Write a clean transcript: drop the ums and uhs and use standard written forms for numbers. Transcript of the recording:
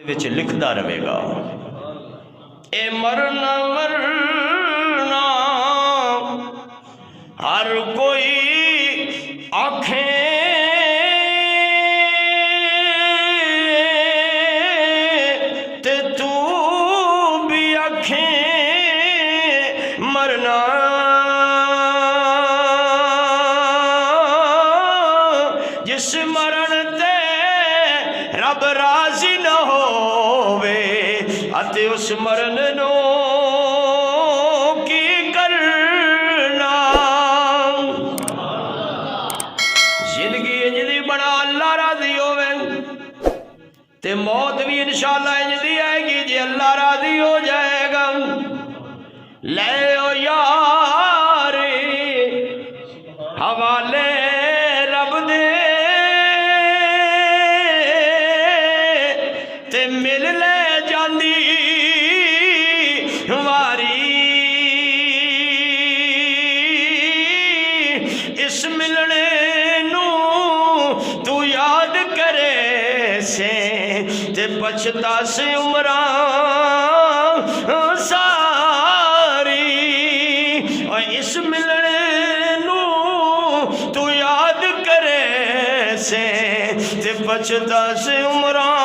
وچ لکھدا رہے گا اے مرنا مرنا ہر کوئی آنکھیں تے تو بھی آنکھیں مرنا جس مرن تے رب راضی نہ ہووے اتے اس مرن نو کی کرنا زندگی انجدی بنا اللہ راضی ہووے تے موت بھی انشاءاللہ انجدی آئے گی جی اللہ راضی ہو جائے گا لے او یاری حوالے رب دے تے مل لے جاندی واری اس ملنے نو تو یاد کرے سے تے بچتا سے عمران ساری اور اس ملنے نو تو یاد کرے سے تے بچتا سے عمران